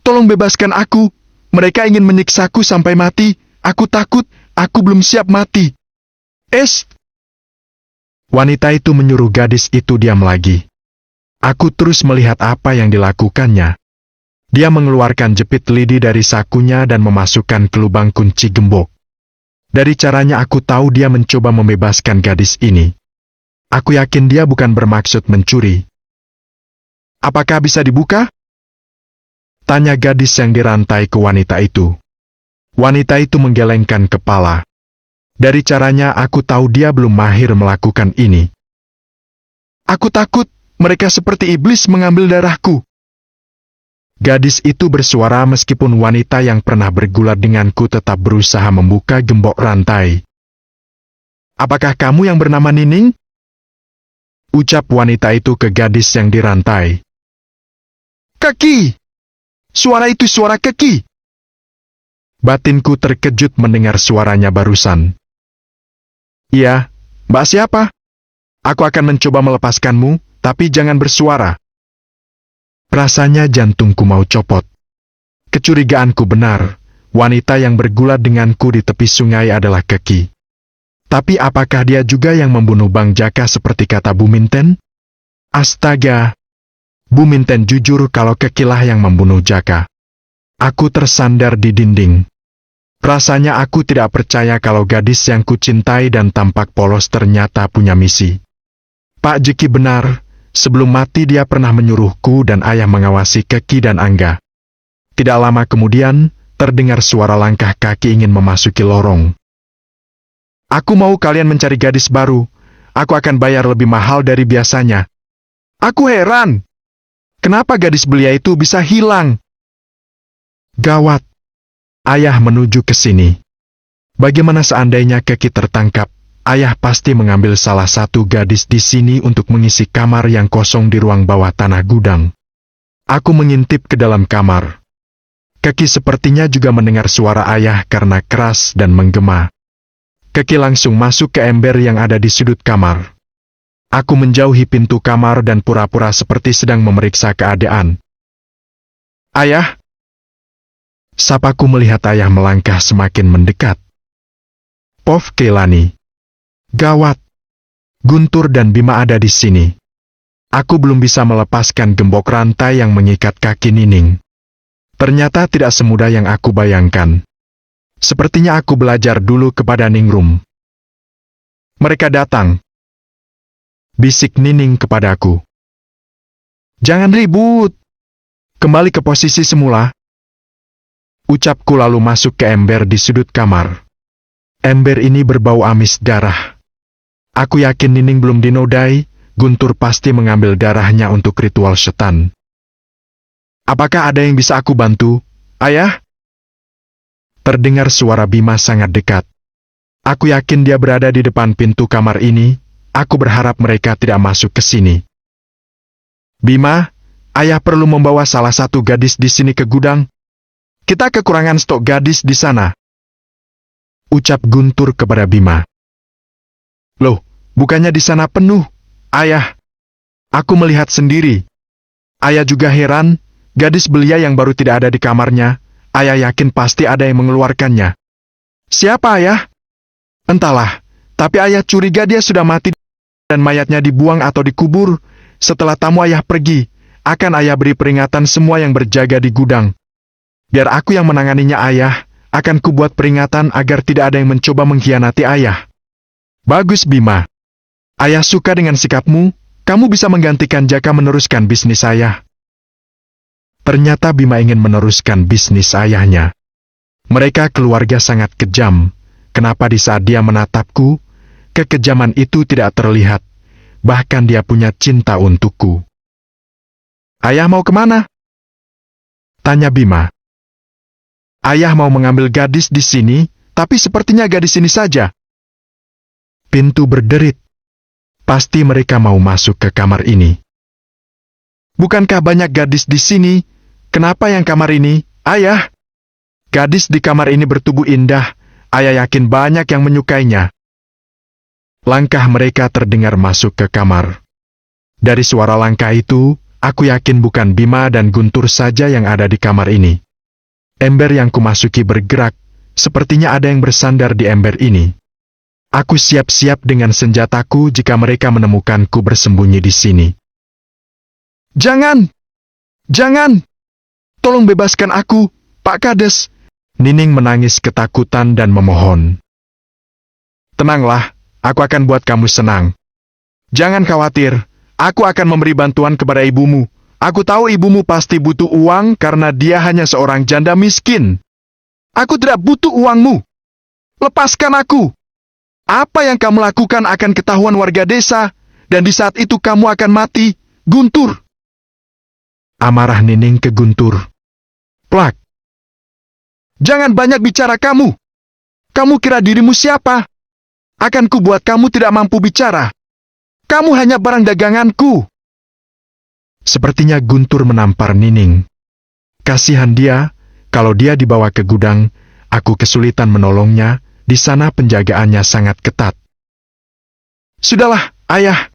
Tolong bebaskan aku. Mereka ingin menyiksaku sampai mati. Aku takut, aku belum siap mati. Es! Wanita itu menyuruh gadis itu diam lagi. Aku terus melihat apa yang dilakukannya. Dia mengeluarkan jepit lidi dari sakunya dan memasukkan ke lubang kunci gembok. Dari caranya aku tahu dia mencoba membebaskan gadis ini. Aku yakin dia bukan bermaksud mencuri. Apakah bisa dibuka? Tanya gadis yang dirantai ke wanita itu. Wanita itu menggelengkan kepala. Dari caranya aku tahu dia belum mahir melakukan ini. Aku takut, mereka seperti iblis mengambil darahku. Gadis itu bersuara meskipun wanita yang pernah bergulat denganku tetap berusaha membuka gembok rantai. Apakah kamu yang bernama Nining? Ucap wanita itu ke gadis yang dirantai. Keki! Suara itu suara Keki! Batinku terkejut mendengar suaranya barusan. Iya, Mbak siapa? Aku akan mencoba melepaskanmu, tapi jangan bersuara. Rasanya jantungku mau copot. Kecurigaanku benar, wanita yang bergulat denganku di tepi sungai adalah Keki. Tapi apakah dia juga yang membunuh Bang Jaka seperti kata Bu Minten? Astaga! Bu Minten jujur kalau Kekilah yang membunuh Jaka. Aku tersandar di dinding. Rasanya aku tidak percaya kalau gadis yang kucintai dan tampak polos ternyata punya misi. Pak Jeki benar. Sebelum mati dia pernah menyuruhku dan ayah mengawasi Keki dan Angga. Tidak lama kemudian, terdengar suara langkah kaki ingin memasuki lorong. Aku mau kalian mencari gadis baru. Aku akan bayar lebih mahal dari biasanya. Aku heran. Kenapa gadis belia itu bisa hilang? Gawat. Ayah menuju ke sini. Bagaimana seandainya Keki tertangkap? Ayah pasti mengambil salah satu gadis di sini untuk mengisi kamar yang kosong di ruang bawah tanah gudang. Aku mengintip ke dalam kamar. Keki sepertinya juga mendengar suara ayah karena keras dan menggema. Keki langsung masuk ke ember yang ada di sudut kamar. Aku menjauhi pintu kamar dan pura-pura seperti sedang memeriksa keadaan. Ayah! Sapaku melihat ayah melangkah semakin mendekat. Pov Keilani. Gawat! Guntur dan Bima ada di sini. Aku belum bisa melepaskan gembok rantai yang mengikat kaki Nining. Ternyata tidak semudah yang aku bayangkan. Sepertinya aku belajar dulu kepada Ningrum. Mereka datang. Bisik Nining kepadaku. Jangan ribut. Kembali ke posisi semula. Ucapku lalu masuk ke ember di sudut kamar. Ember ini berbau amis darah. Aku yakin Nining belum dinodai, Guntur pasti mengambil darahnya untuk ritual setan. Apakah ada yang bisa aku bantu, Ayah? Terdengar suara Bima sangat dekat. Aku yakin dia berada di depan pintu kamar ini, aku berharap mereka tidak masuk ke sini. Bima, Ayah perlu membawa salah satu gadis di sini ke gudang. Kita kekurangan stok gadis di sana. Ucap Guntur kepada Bima. Loh, bukannya di sana penuh, Ayah? Aku melihat sendiri. Ayah juga heran, gadis belia yang baru tidak ada di kamarnya, Ayah yakin pasti ada yang mengeluarkannya. Siapa Ayah? Entahlah, tapi Ayah curiga dia sudah mati dan mayatnya dibuang atau dikubur. Setelah tamu Ayah pergi, akan Ayah beri peringatan semua yang berjaga di gudang. Biar aku yang menanganinya Ayah, akan kubuat peringatan agar tidak ada yang mencoba mengkhianati Ayah. Bagus Bima. Ayah suka dengan sikapmu, kamu bisa menggantikan Jaka meneruskan bisnis Ayah. Ternyata Bima ingin meneruskan bisnis ayahnya. Mereka keluarga sangat kejam. Kenapa di saat dia menatapku, kekejaman itu tidak terlihat. Bahkan dia punya cinta untukku. Ayah mau kemana? Tanya Bima. Ayah mau mengambil gadis di sini, tapi sepertinya gadis ini saja. Pintu berderit. Pasti mereka mau masuk ke kamar ini. Bukankah banyak gadis di sini? Kenapa yang kamar ini, Ayah? Gadis di kamar ini bertubuh indah. Ayah yakin banyak yang menyukainya. Langkah mereka terdengar masuk ke kamar. Dari suara langkah itu, aku yakin bukan Bima dan Guntur saja yang ada di kamar ini. Ember yang kumasuki bergerak, sepertinya ada yang bersandar di ember ini. Aku siap-siap dengan senjataku jika mereka menemukanku bersembunyi di sini. Jangan! Jangan! Tolong bebaskan aku, Pak Kades. Nining menangis ketakutan dan memohon. Tenanglah, aku akan buat kamu senang. Jangan khawatir, aku akan memberi bantuan kepada ibumu. Aku tahu ibumu pasti butuh uang karena dia hanya seorang janda miskin. Aku tidak butuh uangmu. Lepaskan aku. Apa yang kamu lakukan akan ketahuan warga desa, dan di saat itu kamu akan mati, Guntur. Amarah Nining ke Guntur. Plak. Jangan banyak bicara kamu. Kamu kira dirimu siapa? Akan kubuat kamu tidak mampu bicara. Kamu hanya barang daganganku. Sepertinya Guntur menampar Nining. Kasihan dia, kalau dia dibawa ke gudang, aku kesulitan menolongnya. Di sana penjagaannya sangat ketat. Sudahlah, Ayah.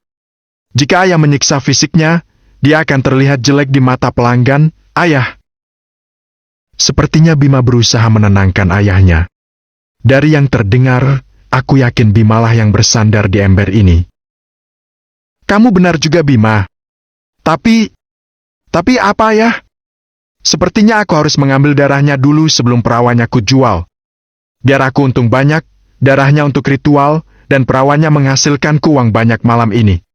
Jika Ayah menyiksa fisiknya, dia akan terlihat jelek di mata pelanggan, Ayah. Sepertinya Bima berusaha menenangkan ayahnya. Dari yang terdengar, aku yakin Bimalah yang bersandar di ember ini. Kamu benar juga, Bima. Tapi apa, Ayah? Sepertinya aku harus mengambil darahnya dulu sebelum perawannya kujual. Biar aku untung banyak, darahnya untuk ritual, dan perawannya menghasilkanku uang banyak malam ini.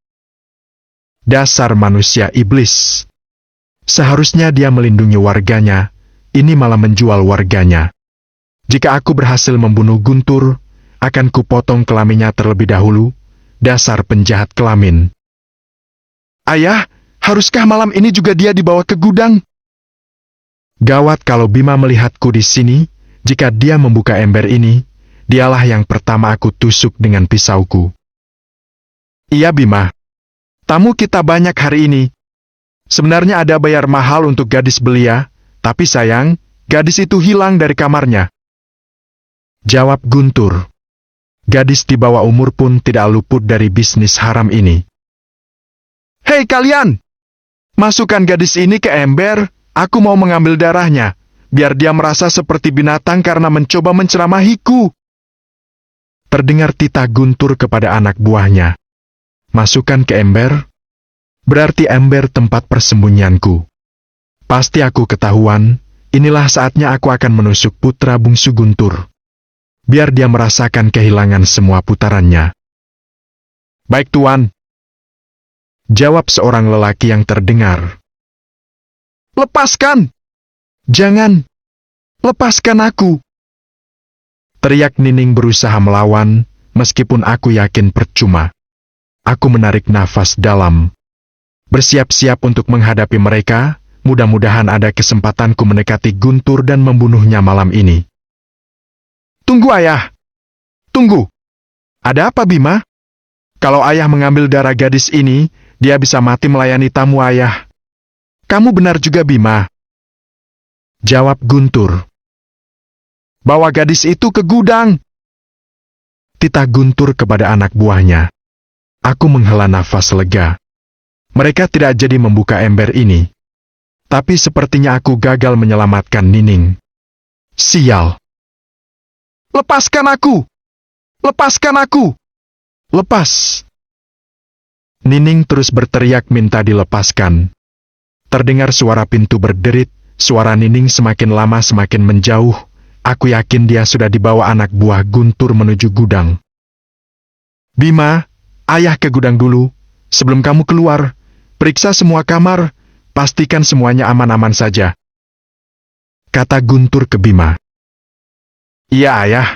Dasar manusia iblis. Seharusnya dia melindungi warganya, ini malah menjual warganya. Jika aku berhasil membunuh Guntur, akan kupotong kelaminnya terlebih dahulu, dasar penjahat kelamin. Ayah, haruskah malam ini juga dia dibawa ke gudang? Gawat kalau Bima melihatku di sini. Jika dia membuka ember ini, dialah yang pertama aku tusuk dengan pisauku. Iya, Bima. Tamu kita banyak hari ini. Sebenarnya ada bayar mahal untuk gadis belia, tapi sayang, gadis itu hilang dari kamarnya. Jawab Guntur. Gadis di bawah umur pun tidak luput dari bisnis haram ini. Hei kalian! Masukkan gadis ini ke ember, aku mau mengambil darahnya. Biar dia merasa seperti binatang karena mencoba menceramahiku. Terdengar titah Guntur kepada anak buahnya. Masukkan ke ember. Berarti ember tempat persembunyianku. Pasti aku ketahuan, inilah saatnya aku akan menusuk putra bungsu Guntur. Biar dia merasakan kehilangan semua putarannya. Baik, Tuan. Jawab seorang lelaki yang terdengar. Lepaskan! Jangan! Lepaskan aku! Teriak Nining berusaha melawan, meskipun aku yakin percuma. Aku menarik nafas dalam. Bersiap-siap untuk menghadapi mereka, mudah-mudahan ada kesempatanku mendekati Guntur dan membunuhnya malam ini. Tunggu, Ayah! Tunggu! Ada apa, Bima? Kalau Ayah mengambil darah gadis ini, dia bisa mati melayani tamu Ayah. Kamu benar juga, Bima. Jawab Guntur. Bawa gadis itu ke gudang. Titah Guntur kepada anak buahnya. Aku menghela nafas lega. Mereka tidak jadi membuka ember ini. Tapi sepertinya aku gagal menyelamatkan Nining. Sial. Lepaskan aku! Lepaskan aku! Lepas! Nining terus berteriak minta dilepaskan. Terdengar suara pintu berderit. Suara Nining semakin lama semakin menjauh. Aku yakin dia sudah dibawa anak buah Guntur menuju gudang. Bima, Ayah ke gudang dulu. Sebelum kamu keluar, periksa semua kamar. Pastikan semuanya aman-aman saja. Kata Guntur ke Bima. Iya, Ayah.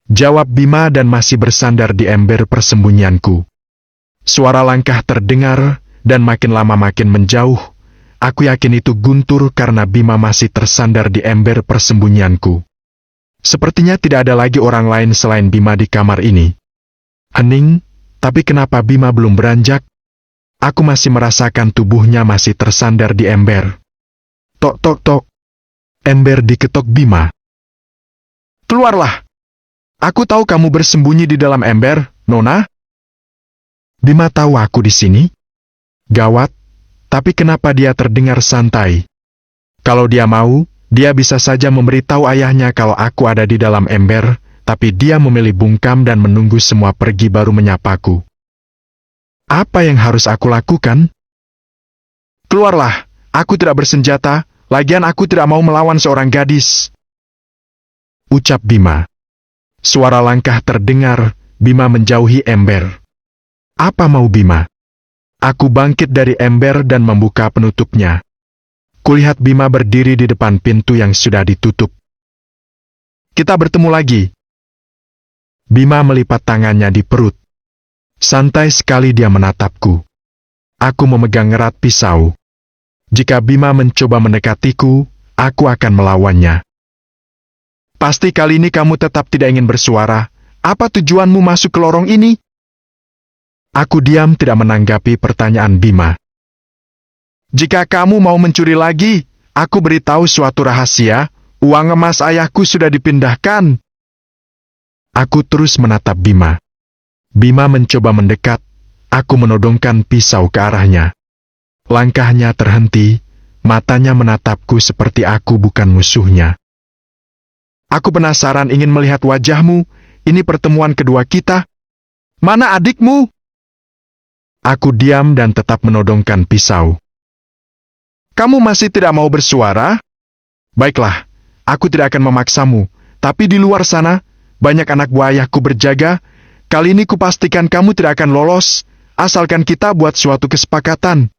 Jawab Bima dan masih bersandar di ember persembunyianku. Suara langkah terdengar dan makin lama makin menjauh. Aku yakin itu Guntur karena Bima masih tersandar di ember persembunyianku. Sepertinya tidak ada lagi orang lain selain Bima di kamar ini. Hening, tapi kenapa Bima belum beranjak? Aku masih merasakan tubuhnya masih tersandar di ember. Tok tok tok. Ember diketok Bima. Keluarlah. Aku tahu kamu bersembunyi di dalam ember, Nona. Bima tahu aku di sini. Gawat, Tapi kenapa dia terdengar santai? Kalau dia mau, dia bisa saja memberitahu ayahnya kalau aku ada di dalam ember, tapi dia memilih bungkam dan menunggu semua pergi baru menyapaku. Apa yang harus aku lakukan? Keluarlah, aku tidak bersenjata, lagian aku tidak mau melawan seorang gadis. Ucap Bima. Suara langkah terdengar, Bima menjauhi ember. Apa mau Bima? Aku bangkit dari ember dan membuka penutupnya. Kulihat Bima berdiri di depan pintu yang sudah ditutup. Kita bertemu lagi. Bima melipat tangannya di perut. Santai sekali dia menatapku. Aku memegang erat pisau. Jika Bima mencoba mendekatiku, aku akan melawannya. Pasti kali ini kamu tetap tidak ingin bersuara. Apa tujuanmu masuk ke lorong ini? Aku diam tidak menanggapi pertanyaan Bima. Jika kamu mau mencuri lagi, aku beritahu suatu rahasia, uang emas ayahku sudah dipindahkan. Aku terus menatap Bima. Bima mencoba mendekat, aku menodongkan pisau ke arahnya. Langkahnya terhenti, matanya menatapku seperti aku bukan musuhnya. Aku penasaran ingin melihat wajahmu, ini pertemuan kedua kita. Mana adikmu? Aku diam dan tetap menodongkan pisau. Kamu masih tidak mau bersuara? Baiklah, aku tidak akan memaksamu, tapi di luar sana, banyak anak buah ayahku berjaga. Kali ini kupastikan kamu tidak akan lolos, asalkan kita buat suatu kesepakatan.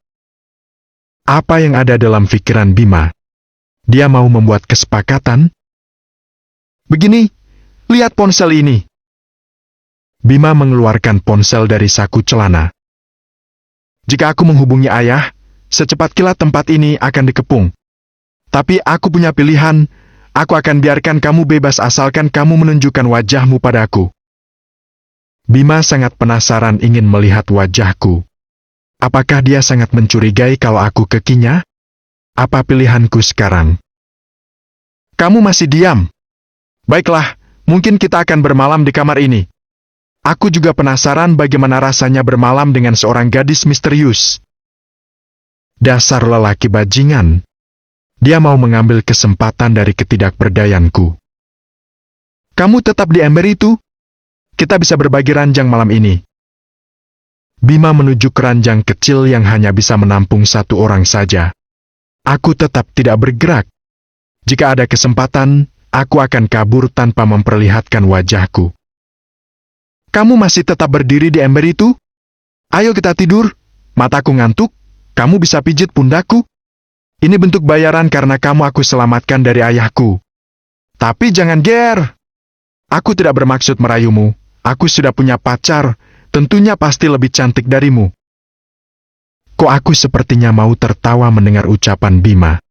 Apa yang ada dalam pikiran Bima? Dia mau membuat kesepakatan? Begini, lihat ponsel ini. Bima mengeluarkan ponsel dari saku celana. Jika aku menghubungi ayah, secepat kilat tempat ini akan dikepung. Tapi aku punya pilihan, aku akan biarkan kamu bebas asalkan kamu menunjukkan wajahmu padaku. Bima sangat penasaran ingin melihat wajahku. Apakah dia sangat mencurigai kalau aku kekinya? Apa pilihanku sekarang? Kamu masih diam? Baiklah, mungkin kita akan bermalam di kamar ini. Aku juga penasaran bagaimana rasanya bermalam dengan seorang gadis misterius. Dasar lelaki bajingan. Dia mau mengambil kesempatan dari ketidakberdayaanku. Kamu tetap di ember itu? Kita bisa berbagi ranjang malam ini. Bima menuju keranjang kecil yang hanya bisa menampung satu orang saja. Aku tetap tidak bergerak. Jika ada kesempatan, aku akan kabur tanpa memperlihatkan wajahku. Kamu masih tetap berdiri di ember itu? Ayo kita tidur. Mataku ngantuk. Kamu bisa pijit pundakku? Ini bentuk bayaran karena kamu aku selamatkan dari ayahku. Tapi jangan ger. Aku tidak bermaksud merayumu. Aku sudah punya pacar. Tentunya pasti lebih cantik darimu. Kok aku sepertinya mau tertawa mendengar ucapan Bima.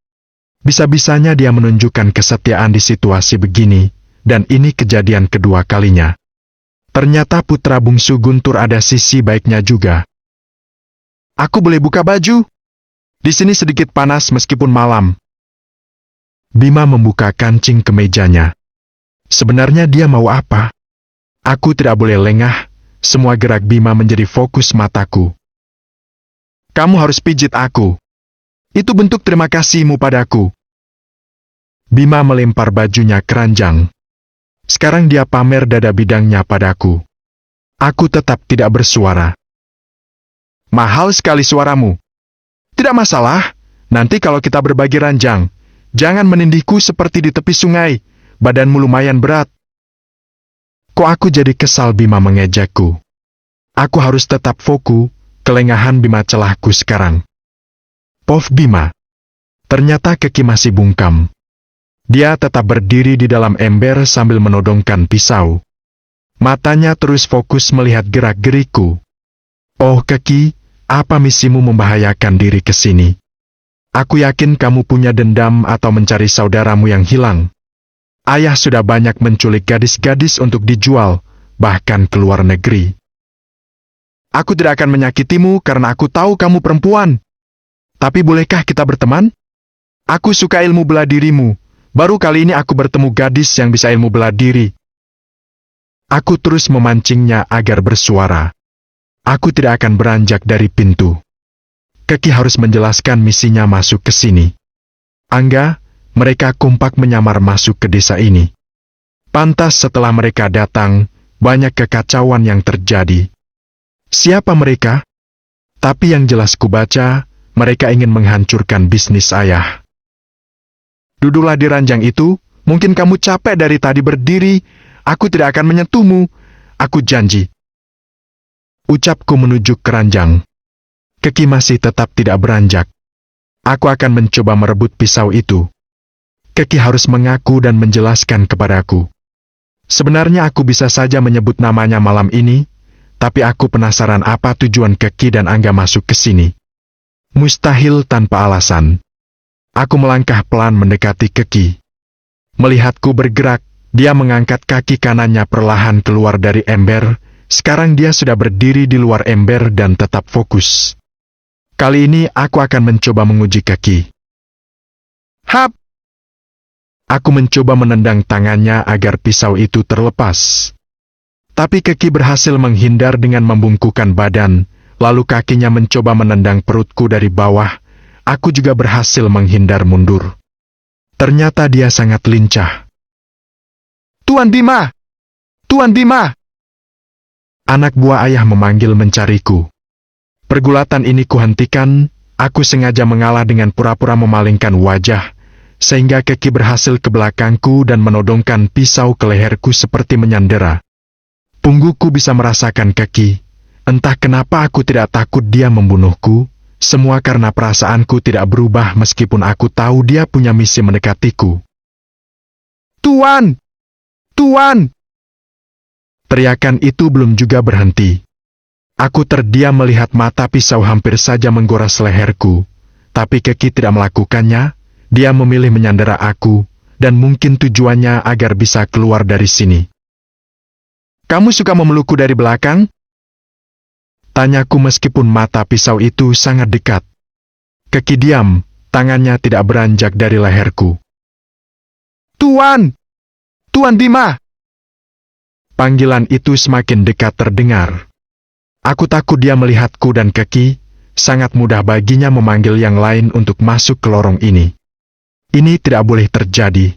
Bisa-bisanya dia menunjukkan kesetiaan di situasi begini, dan ini kejadian kedua kalinya. Ternyata putra bungsu Guntur ada sisi baiknya juga. Aku boleh buka baju? Di sini sedikit panas meskipun malam. Bima membuka kancing kemejanya. Sebenarnya dia mau apa? Aku tidak boleh lengah, semua gerak Bima menjadi fokus mataku. Kamu harus pijit aku. Itu bentuk terima kasihmu padaku. Bima melempar bajunya keranjang. Sekarang dia pamer dada bidangnya padaku. Aku tetap tidak bersuara. Mahal sekali suaramu. Tidak masalah, nanti kalau kita berbagi ranjang, jangan menindihku seperti di tepi sungai, badanmu lumayan berat. Kok aku jadi kesal Bima mengejekku. Aku harus tetap fokus, kelengahan Bima celahku sekarang. Pof Bima. Ternyata kaki masih bungkam. Dia tetap berdiri di dalam ember sambil menodongkan pisau. Matanya terus fokus melihat gerak-geriku. Oh kaki, apa misimu membahayakan diri ke sini? Aku yakin kamu punya dendam atau mencari saudaramu yang hilang. Ayah sudah banyak menculik gadis-gadis untuk dijual, bahkan ke luar negeri. Aku tidak akan menyakitimu karena aku tahu kamu perempuan. Tapi bolehkah kita berteman? Aku suka ilmu bela dirimu. Baru kali ini aku bertemu gadis yang bisa ilmu bela diri. Aku terus memancingnya agar bersuara. Aku tidak akan beranjak dari pintu. Keki harus menjelaskan misinya masuk ke sini. Angga, mereka kompak menyamar masuk ke desa ini. Pantas setelah mereka datang, banyak kekacauan yang terjadi. Siapa mereka? Tapi yang jelas kubaca, mereka ingin menghancurkan bisnis ayah. Duduklah di ranjang itu, mungkin kamu capek dari tadi berdiri, aku tidak akan menyentuhmu, aku janji. Ucapku menuju ke ranjang. Keki masih tetap tidak beranjak. Aku akan mencoba merebut pisau itu. Keki harus mengaku dan menjelaskan kepadaku. Sebenarnya aku bisa saja menyebut namanya malam ini, tapi aku penasaran apa tujuan Keki dan Angga masuk ke sini. Mustahil tanpa alasan. Aku melangkah pelan mendekati Keki. Melihatku bergerak, dia mengangkat kaki kanannya perlahan keluar dari ember. Sekarang dia sudah berdiri di luar ember dan tetap fokus. Kali ini aku akan mencoba menguji Keki. Hap! Aku mencoba menendang tangannya agar pisau itu terlepas. Tapi Keki berhasil menghindar dengan membungkukkan badan, lalu kakinya mencoba menendang perutku dari bawah. Aku juga berhasil menghindar mundur. Ternyata dia sangat lincah. Tuan Bima! Tuan Bima! Anak buah ayah memanggil mencariku. Pergulatan ini kuhentikan, aku sengaja mengalah dengan pura-pura memalingkan wajah, sehingga Keki berhasil ke belakangku dan menodongkan pisau ke leherku seperti menyandera. Pungguku bisa merasakan Keki. Entah kenapa aku tidak takut dia membunuhku, semua karena perasaanku tidak berubah meskipun aku tahu dia punya misi mendekatiku. Tuan! Tuan! Teriakan itu belum juga berhenti. Aku terdiam melihat mata pisau hampir saja menggores leherku, tapi Keki tidak melakukannya. Dia memilih menyandera aku, dan mungkin tujuannya agar bisa keluar dari sini. Kamu suka memelukku dari belakang? Tanyaku meskipun mata pisau itu sangat dekat. Keki diam, tangannya tidak beranjak dari leherku. Tuan! Tuan Bima! Panggilan itu semakin dekat terdengar. Aku takut dia melihatku dan Keki, sangat mudah baginya memanggil yang lain untuk masuk ke lorong ini. Ini tidak boleh terjadi.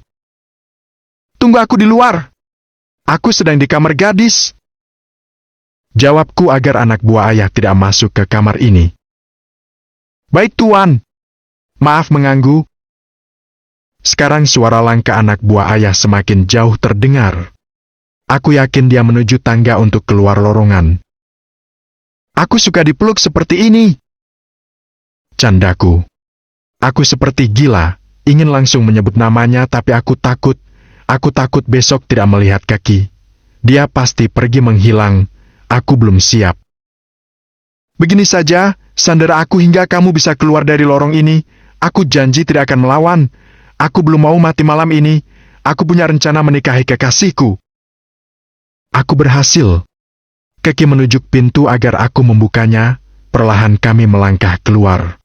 Tunggu aku di luar. Aku sedang di kamar gadis. Jawabku agar anak buah ayah tidak masuk ke kamar ini. Baik tuan. Maaf mengganggu. Sekarang suara langkah anak buah ayah semakin jauh terdengar. Aku yakin dia menuju tangga untuk keluar lorongan. Aku suka dipeluk seperti ini. Candaku. Aku seperti gila, ingin langsung menyebut namanya tapi aku takut besok tidak melihat Keki. Dia pasti pergi menghilang, aku belum siap. Begini saja, sandera aku hingga kamu bisa keluar dari lorong ini. Aku janji tidak akan melawan. Aku belum mau mati malam ini. Aku punya rencana menikahi kekasihku. Aku berhasil. Keki menunjuk pintu agar aku membukanya, perlahan kami melangkah keluar.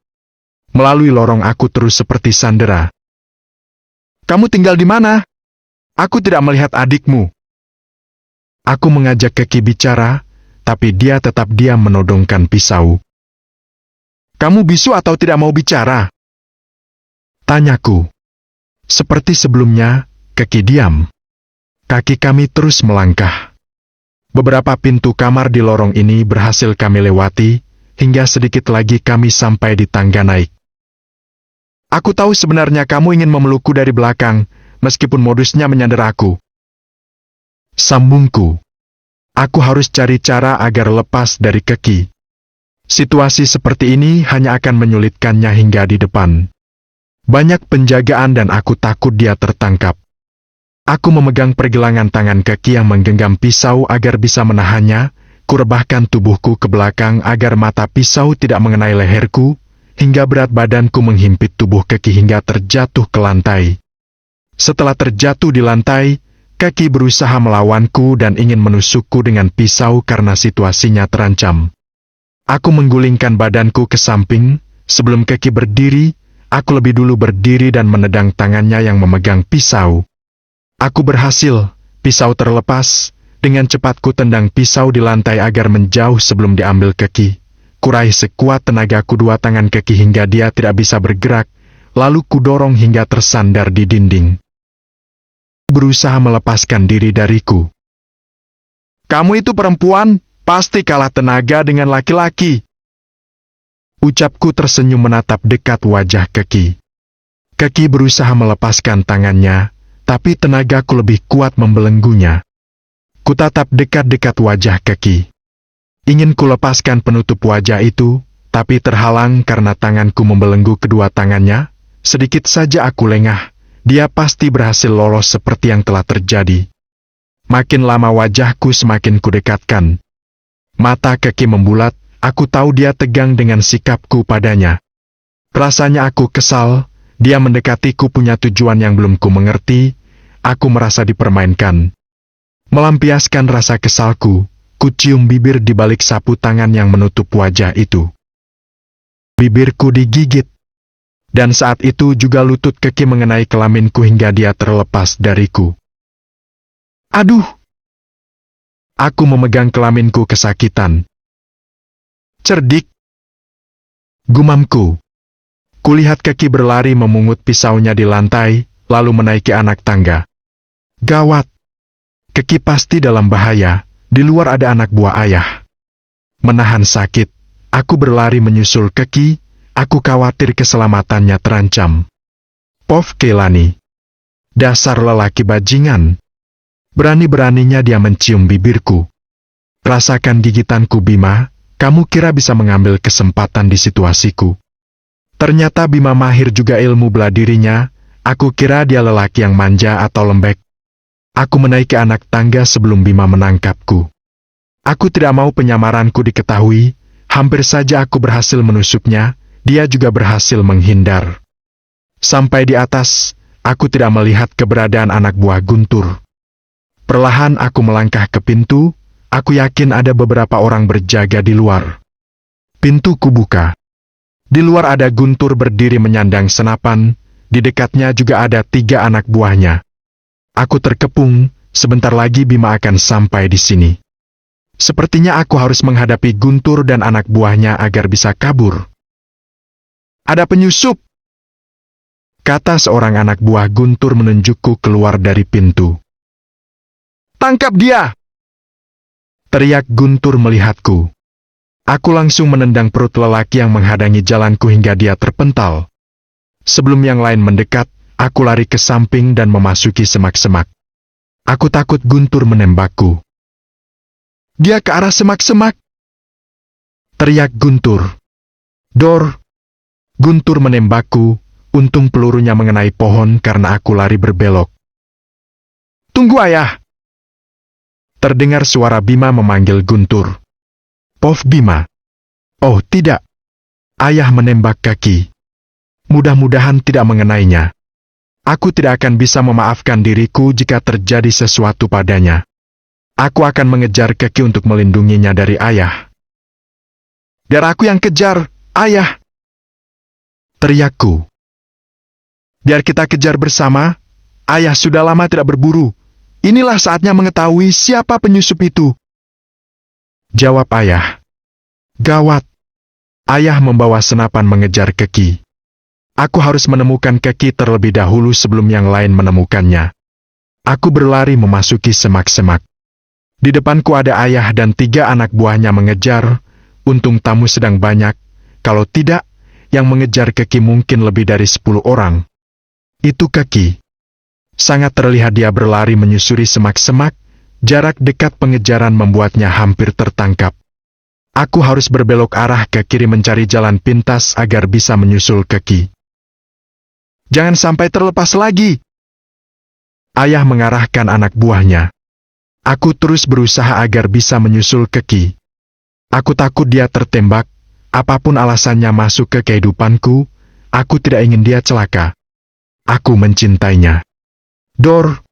Melalui lorong aku terus seperti sandera. Kamu tinggal di mana? Aku tidak melihat adikmu. Aku mengajak Keki bicara, tapi dia tetap diam menodongkan pisau. Kamu bisu atau tidak mau bicara? Tanyaku. Seperti sebelumnya, Keki diam. Kaki kami terus melangkah. Beberapa pintu kamar di lorong ini berhasil kami lewati, hingga sedikit lagi kami sampai di tangga naik. Aku tahu sebenarnya kamu ingin memelukku dari belakang, meskipun modusnya menyandera aku. Sambungku. Aku harus cari cara agar lepas dari Keki. Situasi seperti ini hanya akan menyulitkannya hingga di depan. Banyak penjagaan dan aku takut dia tertangkap. Aku memegang pergelangan tangan Keki yang menggenggam pisau agar bisa menahannya, kurebahkan tubuhku ke belakang agar mata pisau tidak mengenai leherku, hingga berat badanku menghimpit tubuh Keki hingga terjatuh ke lantai. Setelah terjatuh di lantai, Keki berusaha melawanku dan ingin menusukku dengan pisau karena situasinya terancam. Aku menggulingkan badanku ke samping, sebelum Keki berdiri, aku lebih dulu berdiri dan menendang tangannya yang memegang pisau. Aku berhasil, pisau terlepas, dengan cepat ku tendang pisau di lantai agar menjauh sebelum diambil Keki. Kuraih sekuat tenagaku dua tangan Keki hingga dia tidak bisa bergerak, lalu kudorong hingga tersandar di dinding. Berusaha melepaskan diri dariku. "Kamu itu perempuan, pasti kalah tenaga dengan laki-laki." Ucapku tersenyum menatap dekat wajah Keki. Keki berusaha melepaskan tangannya, tapi tenagaku lebih kuat membelenggunya. Kutatap dekat-dekat wajah Keki. Ingin kulepaskan penutup wajah itu, tapi terhalang karena tanganku membelenggu kedua tangannya. Sedikit saja aku lengah, dia pasti berhasil lolos seperti yang telah terjadi. Makin lama wajahku semakin kudekatkan. Mata Keki membulat, aku tahu dia tegang dengan sikapku padanya. Rasanya aku kesal, dia mendekatiku punya tujuan yang belum ku mengerti, aku merasa dipermainkan. Melampiaskan rasa kesalku, ku cium bibir di balik sapu tangan yang menutup wajah itu. Bibirku digigit. Dan saat itu juga lutut Keki mengenai kelaminku hingga dia terlepas dariku. "Aduh!" Aku memegang kelaminku kesakitan. "Cerdik!" gumamku. Kulihat Keki berlari memungut pisaunya di lantai, lalu menaiki anak tangga. Gawat! Keki pasti dalam bahaya, di luar ada anak buah ayah. Menahan sakit, aku berlari menyusul Keki. Aku khawatir keselamatannya terancam. Pov Keilani. Dasar lelaki bajingan. Berani-beraninya dia mencium bibirku. Rasakan gigitanku, Bima, kamu kira bisa mengambil kesempatan di situasiku. Ternyata Bima mahir juga ilmu bela dirinya, aku kira dia lelaki yang manja atau lembek. Aku menaiki anak tangga sebelum Bima menangkapku. Aku tidak mau penyamaranku diketahui, hampir saja aku berhasil menusuknya. Dia juga berhasil menghindar. Sampai di atas, aku tidak melihat keberadaan anak buah Guntur. Perlahan aku melangkah ke pintu, aku yakin ada beberapa orang berjaga di luar. Pintu kubuka. Di luar ada Guntur berdiri menyandang senapan, di dekatnya juga ada 3 anak buahnya. Aku terkepung, sebentar lagi Bima akan sampai di sini. Sepertinya aku harus menghadapi Guntur dan anak buahnya agar bisa kabur. "Ada penyusup!" kata seorang anak buah Guntur menunjukku keluar dari pintu. "Tangkap dia!" teriak Guntur melihatku. Aku langsung menendang perut lelaki yang menghadangi jalanku hingga dia terpental. Sebelum yang lain mendekat, aku lari ke samping dan memasuki semak-semak. Aku takut Guntur menembakku. "Dia ke arah semak-semak!" teriak Guntur. "Dor!" Guntur menembakku, untung pelurunya mengenai pohon karena aku lari berbelok. "Tunggu, ayah!" Terdengar suara Bima memanggil Guntur. "Pov Bima." "Oh tidak." Ayah menembak Keki. Mudah-mudahan tidak mengenainya. Aku tidak akan bisa memaafkan diriku jika terjadi sesuatu padanya. Aku akan mengejar Keki untuk melindunginya dari ayah. "Biar aku yang kejar, ayah!" teriakku. "Biar kita kejar bersama, ayah sudah lama tidak berburu. Inilah saatnya mengetahui siapa penyusup itu." Jawab ayah. Gawat. Ayah membawa senapan mengejar Keki. Aku harus menemukan Keki terlebih dahulu sebelum yang lain menemukannya. Aku berlari memasuki semak-semak. Di depanku ada ayah dan 3 anak buahnya mengejar. Untung tamu sedang banyak, kalau tidak, yang mengejar Keki mungkin lebih dari 10 orang. Itu Keki. Sangat terlihat dia berlari menyusuri semak-semak, jarak dekat pengejaran membuatnya hampir tertangkap. Aku harus berbelok arah ke kiri mencari jalan pintas agar bisa menyusul Keki. "Jangan sampai terlepas lagi!" Ayah mengarahkan anak buahnya. Aku terus berusaha agar bisa menyusul Keki. Aku takut dia tertembak. Apapun alasannya masuk ke kehidupanku, aku tidak ingin dia celaka. Aku mencintainya. "Dor!"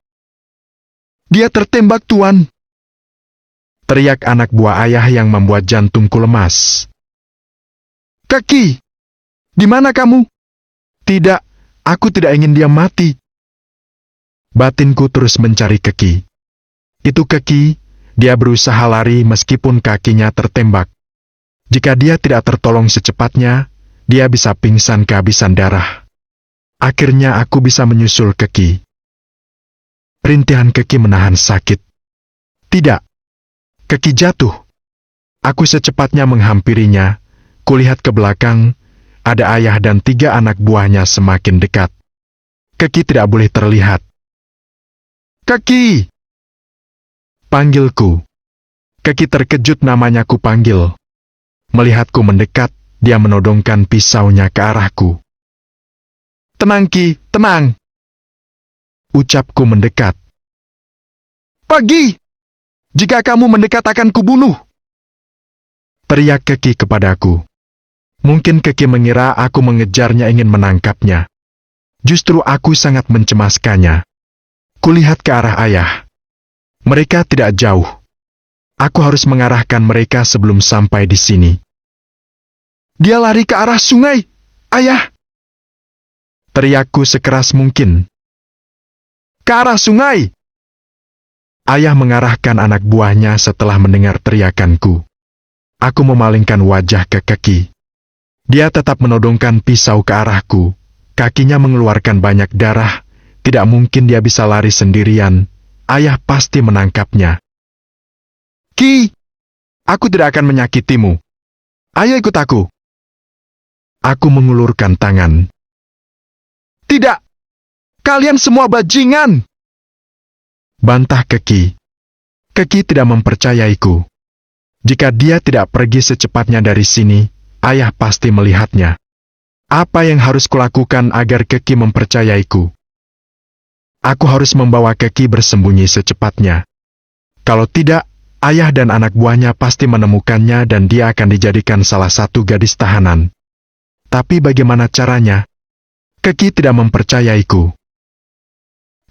"Dia tertembak, Tuan!" teriak anak buah ayah yang membuat jantungku lemas. "Keki! Di mana kamu?" "Tidak, aku tidak ingin dia mati." Batinku terus mencari Keki. Itu Keki, dia berusaha lari meskipun kakinya tertembak. Jika dia tidak tertolong secepatnya, dia bisa pingsan kehabisan darah. Akhirnya aku bisa menyusul Keki. Rintihan Keki menahan sakit. Tidak. Keki jatuh. Aku secepatnya menghampirinya. Kulihat ke belakang, ada ayah dan 3 anak buahnya semakin dekat. Keki tidak boleh terlihat. Keki! Panggilku. Keki terkejut namanya ku panggil. Melihatku mendekat, dia menodongkan pisaunya ke arahku. Tenang Ki, tenang. Ucapku mendekat. Pergi! Jika kamu mendekat akan kubunuh. Teriak Keki kepadaku. Mungkin Keki mengira aku mengejarnya ingin menangkapnya. Justru aku sangat mencemaskannya. Kulihat ke arah ayah. Mereka tidak jauh. Aku harus mengarahkan mereka sebelum sampai di sini. Dia lari ke arah sungai, ayah! Teriakku sekeras mungkin. Ke arah sungai! Ayah mengarahkan anak buahnya setelah mendengar teriakanku. Aku memalingkan wajah ke Keki. Dia tetap menodongkan pisau ke arahku. Kakinya mengeluarkan banyak darah. Tidak mungkin dia bisa lari sendirian. Ayah pasti menangkapnya. Ki! Aku tidak akan menyakitimu. Ayo ikut aku. Aku mengulurkan tangan. Tidak! Kalian semua bajingan! Bantah Keki. Keki tidak mempercayaiku. Jika dia tidak pergi secepatnya dari sini, ayah pasti melihatnya. Apa yang harus kulakukan agar Keki mempercayaiku? Aku harus membawa Keki bersembunyi secepatnya. Kalau tidak, ayah dan anak buahnya pasti menemukannya dan dia akan dijadikan salah satu gadis tahanan. Tapi bagaimana caranya? Keki tidak mempercayaiku.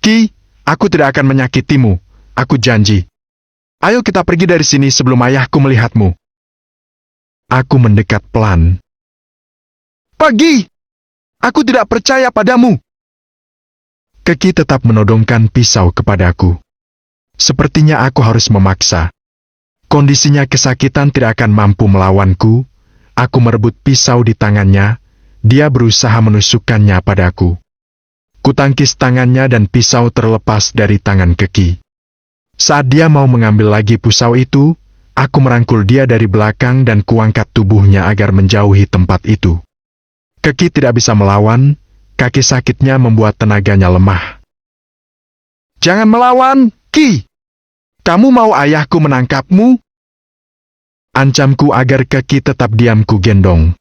Ki, aku tidak akan menyakitimu. Aku janji. Ayo kita pergi dari sini sebelum ayahku melihatmu. Aku mendekat pelan. Pergi! Aku tidak percaya padamu. Keki tetap menodongkan pisau kepadaku. Sepertinya aku harus memaksa. Kondisinya kesakitan tidak akan mampu melawanku. Aku merebut pisau di tangannya. Dia berusaha menusukkannya padaku. Kutangkis tangannya dan pisau terlepas dari tangan Keki. Saat dia mau mengambil lagi pisau itu, aku merangkul dia dari belakang dan kuangkat tubuhnya agar menjauhi tempat itu. Keki tidak bisa melawan, kaki sakitnya membuat tenaganya lemah. Jangan melawan, Ki! Kamu mau ayahku menangkapmu? Ancamku agar Keki tetap diam ku gendong.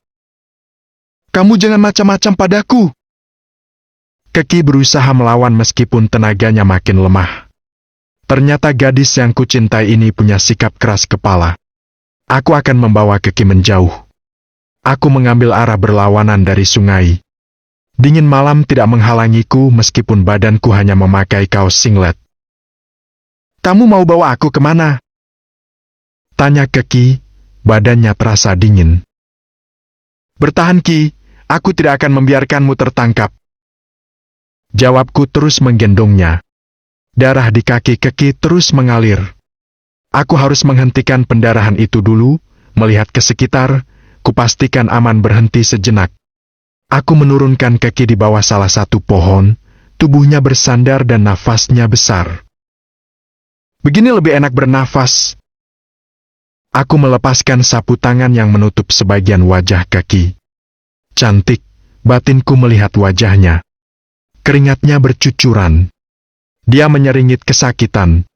Kamu jangan macam-macam padaku. Keki berusaha melawan meskipun tenaganya makin lemah. Ternyata gadis yang kucintai ini punya sikap keras kepala. Aku akan membawa Keki menjauh. Aku mengambil arah berlawanan dari sungai. Dingin malam tidak menghalangiku meskipun badanku hanya memakai kaos singlet. Kamu mau bawa aku kemana? Tanya Keki, badannya terasa dingin. Bertahan Ki, aku tidak akan membiarkanmu tertangkap. Jawabku terus menggendongnya. Darah di kaki Keki terus mengalir. Aku harus menghentikan pendarahan itu dulu, melihat ke sekitar, kupastikan aman berhenti sejenak. Aku menurunkan Keki di bawah salah satu pohon, tubuhnya bersandar dan nafasnya besar. Begini lebih enak bernafas. Aku melepaskan sapu tangan yang menutup sebagian wajah Keki. Cantik, batinku melihat wajahnya. Keringatnya bercucuran. Dia menyeringit kesakitan.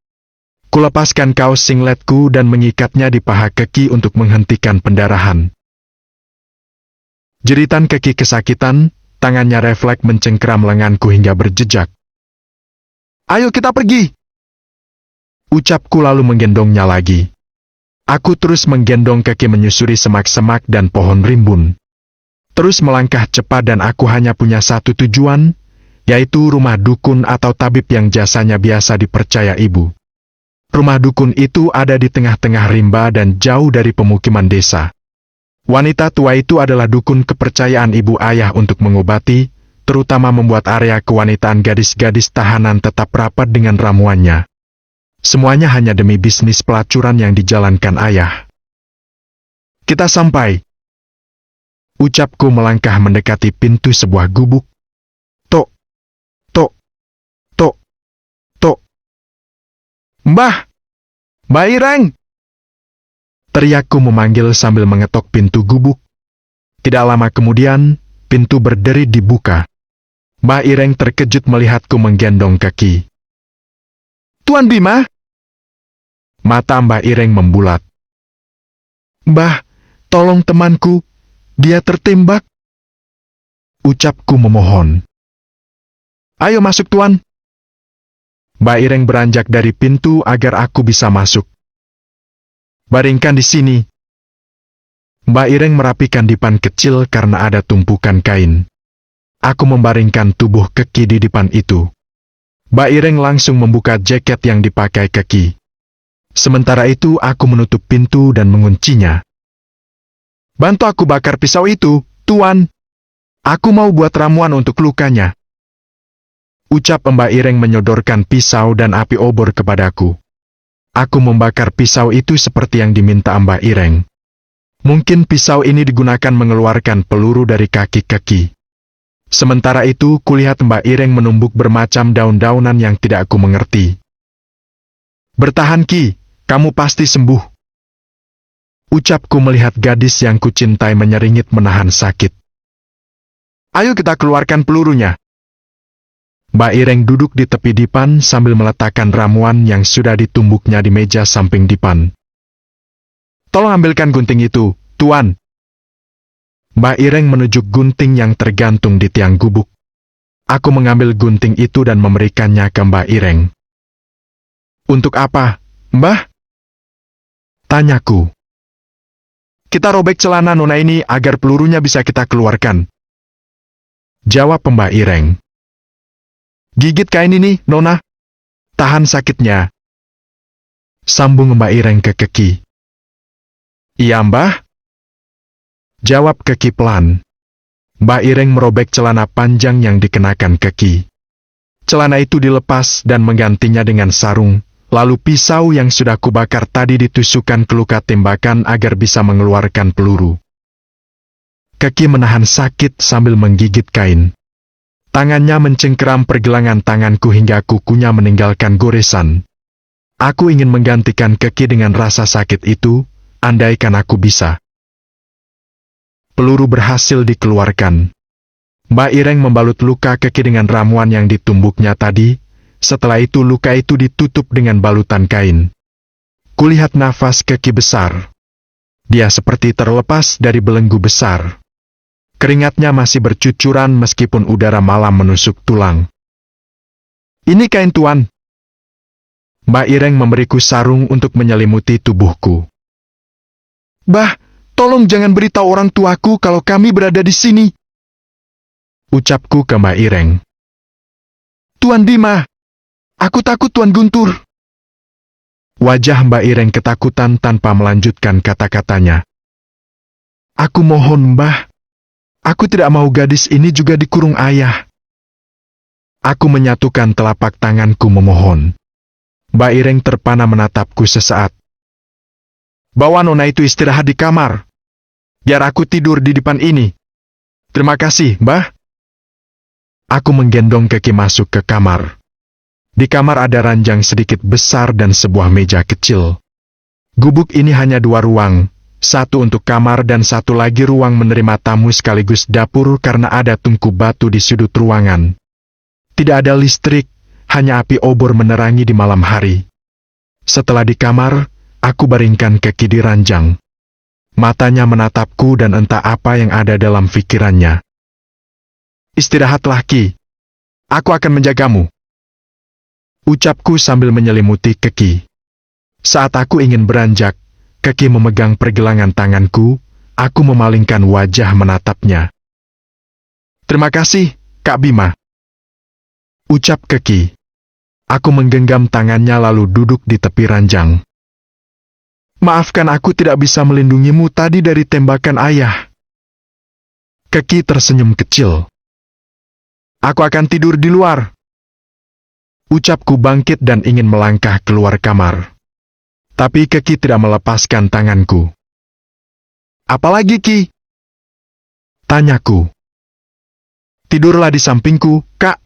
Kulepaskan kaos singletku dan mengikatnya di paha Keki untuk menghentikan pendarahan. Jeritan Keki kesakitan, tangannya refleks mencengkeram lenganku hingga berjejak. Ayo kita pergi! Ucapku lalu menggendongnya lagi. Aku terus menggendong Keki menyusuri semak-semak dan pohon rimbun. Terus melangkah cepat dan aku hanya punya satu tujuan, yaitu rumah dukun atau tabib yang jasanya biasa dipercaya ibu. Rumah dukun itu ada di tengah-tengah rimba dan jauh dari pemukiman desa. Wanita tua itu adalah dukun kepercayaan ibu ayah untuk mengobati, terutama membuat area kewanitaan gadis-gadis tahanan tetap rapat dengan ramuannya. Semuanya hanya demi bisnis pelacuran yang dijalankan ayah. kita sampai. Ucapku melangkah mendekati pintu sebuah gubuk. Tok, tok, tok, tok. Mbah! Mbah Ireng! Teriakku memanggil sambil mengetok pintu gubuk. Tidak lama kemudian, pintu berderi dibuka. Mbah Ireng terkejut melihatku menggendong kaki. Tuan Bima? Mata Mbah Ireng membulat. Mbah, tolong temanku, dia tertembak. Ucapku memohon. Ayo masuk tuan. Mbah Ireng beranjak dari pintu agar aku bisa masuk. Baringkan di sini. Mbah Ireng merapikan dipan kecil karena ada tumpukan kain. Aku membaringkan tubuh Keki di dipan itu. Mbah Ireng langsung membuka jaket yang dipakai Keki. Sementara itu aku menutup pintu dan menguncinya. Bantu aku bakar pisau itu, tuan. Aku mau buat ramuan untuk lukanya. Ucap Mbah Ireng menyodorkan pisau dan api obor kepadaku. Aku membakar pisau itu seperti yang diminta Mbah Ireng. Mungkin pisau ini digunakan mengeluarkan peluru dari kaki Keki. Sementara itu kulihat Mbah Ireng menumbuk bermacam daun-daunan yang tidak aku mengerti. Bertahan Ki, kamu pasti sembuh. Ucapku melihat gadis yang kucintai menyeringit menahan sakit. Ayo kita keluarkan pelurunya. Mbah Ireng duduk di tepi dipan sambil meletakkan ramuan yang sudah ditumbuknya di meja samping dipan. Tolong ambilkan gunting itu, tuan. Mbah Ireng menunjuk gunting yang tergantung di tiang gubuk. Aku mengambil gunting itu dan memberikannya ke Mbah Ireng. Untuk apa, Mbah? Tanyaku. Kita robek celana nona ini agar pelurunya bisa kita keluarkan. Jawab Mbah Ireng. Gigit kain ini, nona. Tahan sakitnya. Sambung Mbah Ireng ke Keki. Iya, Mbah. Jawab Keki pelan. Mbah Ireng merobek celana panjang yang dikenakan Keki. Celana itu dilepas dan menggantinya dengan sarung, lalu pisau yang sudah kubakar tadi ditusukkan ke luka tembakan agar bisa mengeluarkan peluru. Keki menahan sakit sambil menggigit kain. Tangannya mencengkeram pergelangan tanganku hingga kukunya meninggalkan goresan. Aku ingin menggantikan Keki dengan rasa sakit itu, andaikan aku bisa. Peluru berhasil dikeluarkan. Mbah Ireng membalut luka Keki dengan ramuan yang ditumbuknya tadi. Setelah itu luka itu ditutup dengan balutan kain. Kulihat nafas Keki besar. Dia seperti terlepas dari belenggu besar. Keringatnya masih bercucuran meskipun udara malam menusuk tulang. Ini kain tuan. Mbah Ireng memberiku sarung untuk menyelimuti tubuhku. Bah, tolong jangan beritahu orang tuaku kalau kami berada di sini. Ucapku ke Mbah Ireng. Tuan Bima, aku takut Tuan Guntur. Wajah Mbah Ireng ketakutan tanpa melanjutkan kata-katanya. Aku mohon Mbah. Aku tidak mau gadis ini juga dikurung ayah. Aku menyatukan telapak tanganku memohon. Mbah Ireng terpana menatapku sesaat. Bawa nona itu istirahat di kamar. Biar aku tidur di depan ini. Terima kasih, Mbah. Aku menggendong Keki masuk ke kamar. Di kamar ada ranjang sedikit besar dan sebuah meja kecil. Gubuk ini hanya 2 ruang. Satu untuk kamar dan satu lagi ruang menerima tamu sekaligus dapur karena ada tungku batu di sudut ruangan. Tidak ada listrik, hanya api obor menerangi di malam hari. Setelah di kamar, aku baringkan Keki di ranjang. Matanya menatapku dan entah apa yang ada dalam pikirannya. Istirahatlah Ki. Aku akan menjagamu. Ucapku sambil menyelimuti Keki. Saat aku ingin beranjak, Keki memegang pergelangan tanganku, aku memalingkan wajah menatapnya. Terima kasih, Kak Bima. Ucap Keki. Aku menggenggam tangannya lalu duduk di tepi ranjang. Maafkan aku tidak bisa melindungimu tadi dari tembakan ayah. Keki tersenyum kecil. Aku akan tidur di luar. Ucapku bangkit dan ingin melangkah keluar kamar. Tapi Keki tidak melepaskan tanganku. Apalagi, Ki? Tanyaku. Tidurlah di sampingku, Kak.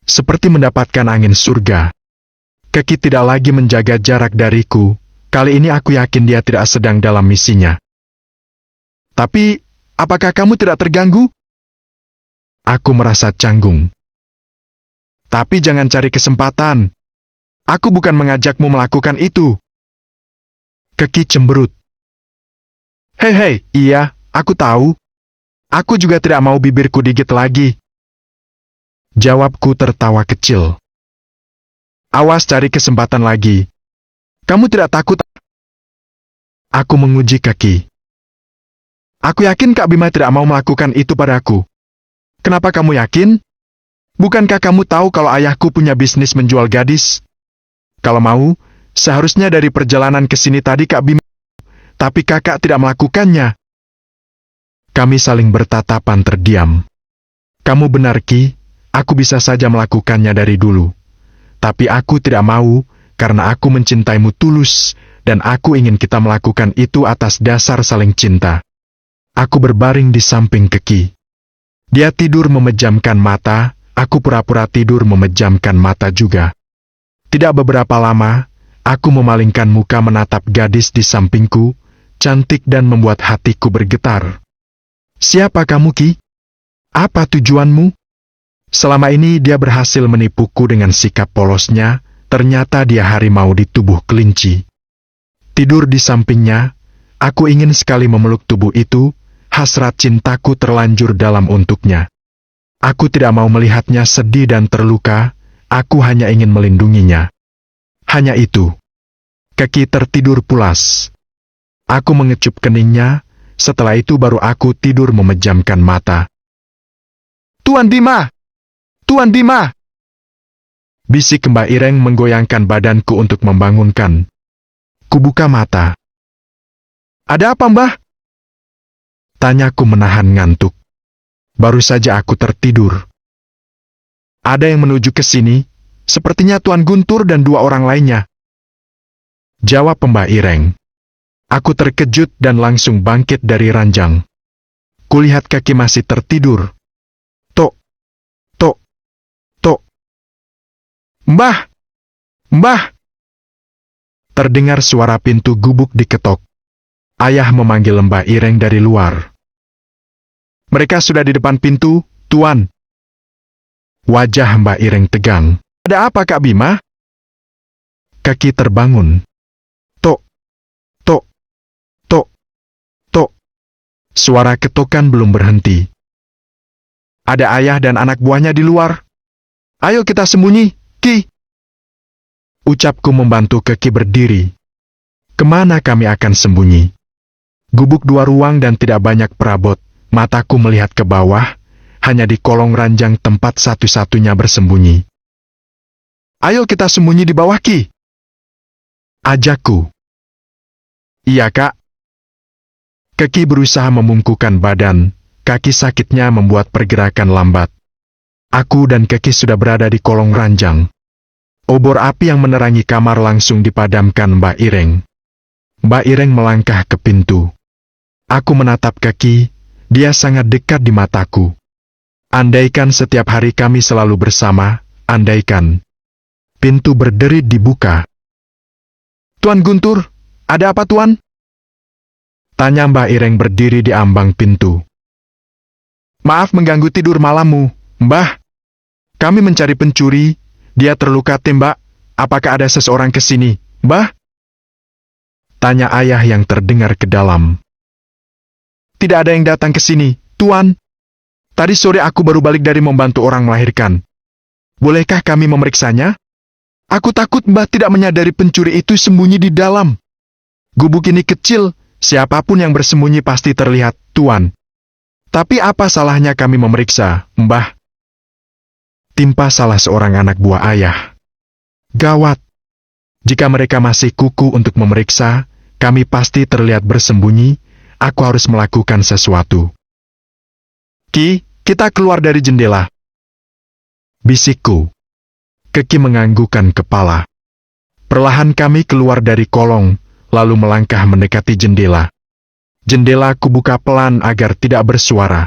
Seperti mendapatkan angin surga. Keki tidak lagi menjaga jarak dariku. Kali ini aku yakin dia tidak sedang dalam misinya. Tapi, apakah kamu tidak terganggu? Aku merasa canggung. Tapi jangan cari kesempatan. Aku bukan mengajakmu melakukan itu. Keki cemberut. Hei, iya, aku tahu. Aku juga tidak mau bibirku digigit lagi. Jawabku tertawa kecil. Awas cari kesempatan lagi. Kamu tidak takut? Aku menguji Keki. Aku yakin Kak Bima tidak mau melakukan itu padaku. Kenapa kamu yakin? Bukankah kamu tahu kalau ayahku punya bisnis menjual gadis? Kalau mau, seharusnya dari perjalanan ke sini tadi Kak Bima, tapi kakak tidak melakukannya. Kami saling bertatapan terdiam. Kamu benar, Ki. Aku bisa saja melakukannya dari dulu. Tapi aku tidak mau, karena aku mencintaimu tulus, dan aku ingin kita melakukan itu atas dasar saling cinta. Aku berbaring di samping Keki. Dia tidur memejamkan mata, aku pura-pura tidur memejamkan mata juga. Tidak beberapa lama, aku memalingkan muka menatap gadis di sampingku, cantik dan membuat hatiku bergetar. Siapa kamu, Ki? Apa tujuanmu? Selama ini dia berhasil menipuku dengan sikap polosnya, ternyata dia harimau di tubuh kelinci. Tidur di sampingnya, aku ingin sekali memeluk tubuh itu, hasrat cintaku terlanjur dalam untuknya. Aku tidak mau melihatnya sedih dan terluka, aku hanya ingin melindunginya. Hanya itu. Keki tertidur pulas. Aku mengecup keningnya, setelah itu baru aku tidur memejamkan mata. Tuan Bima! Tuan Bima! Bisik Mbak Ireng menggoyangkan badanku untuk membangunkan. Kubuka mata. Ada apa, Mbah? Tanyaku menahan ngantuk. Baru saja aku tertidur. Ada yang menuju ke sini, sepertinya Tuan Guntur dan dua orang lainnya. Jawab Mbak Ireng. Aku terkejut dan langsung bangkit dari ranjang. Kulihat Keki masih tertidur. Tok, tok, tok. Mbah! Mbah! Terdengar suara pintu gubuk diketok. Ayah memanggil Mbak Ireng dari luar. Mereka sudah di depan pintu, Tuan. Wajah Mbak Ireng tegang. Ada apa, Kak Bima? Keki terbangun. Tok, tok, tok, tok. Suara ketokan belum berhenti. Ada ayah dan anak buahnya di luar. Ayo kita sembunyi, Ki. Ucapku membantu Keki berdiri. Kemana kami akan sembunyi? Gubuk dua ruang dan tidak banyak perabot. Mataku melihat ke bawah, hanya di kolong ranjang tempat satu-satunya bersembunyi. Ayo kita sembunyi di bawah, Ki. Ajakku. Iya, Kak. Keki berusaha membungkukkan badan, kaki sakitnya membuat pergerakan lambat. Aku dan Keki sudah berada di kolong ranjang. Obor api yang menerangi kamar langsung dipadamkan Mbak Ireng. Mbak Ireng melangkah ke pintu. Aku menatap Keki, dia sangat dekat di mataku. Andaikan setiap hari kami selalu bersama, andaikan. Pintu berderit dibuka. Tuan Guntur, ada apa, Tuan? Tanya Mbak Ireng berdiri di ambang pintu. Maaf mengganggu tidur malammu, Mbah. Kami mencari pencuri, dia terluka tembak. Apakah ada seseorang ke sini, Mbah? Tanya ayah yang terdengar ke dalam. Tidak ada yang datang ke sini, Tuan. Tadi sore aku baru balik dari membantu orang melahirkan. Bolehkah kami memeriksanya? Aku takut Mbah tidak menyadari pencuri itu sembunyi di dalam. Gubuk ini kecil, siapapun yang bersembunyi pasti terlihat, Tuan. Tapi apa salahnya kami memeriksa, Mbah? Timpa salah seorang anak buah ayah. Gawat. Jika mereka masih kuku untuk memeriksa, kami pasti terlihat bersembunyi. Aku harus melakukan sesuatu. Ki, kita keluar dari jendela. Bisikku. Keki menganggukkan kepala. Perlahan kami keluar dari kolong, lalu melangkah mendekati jendela. Jendela kubuka pelan agar tidak bersuara.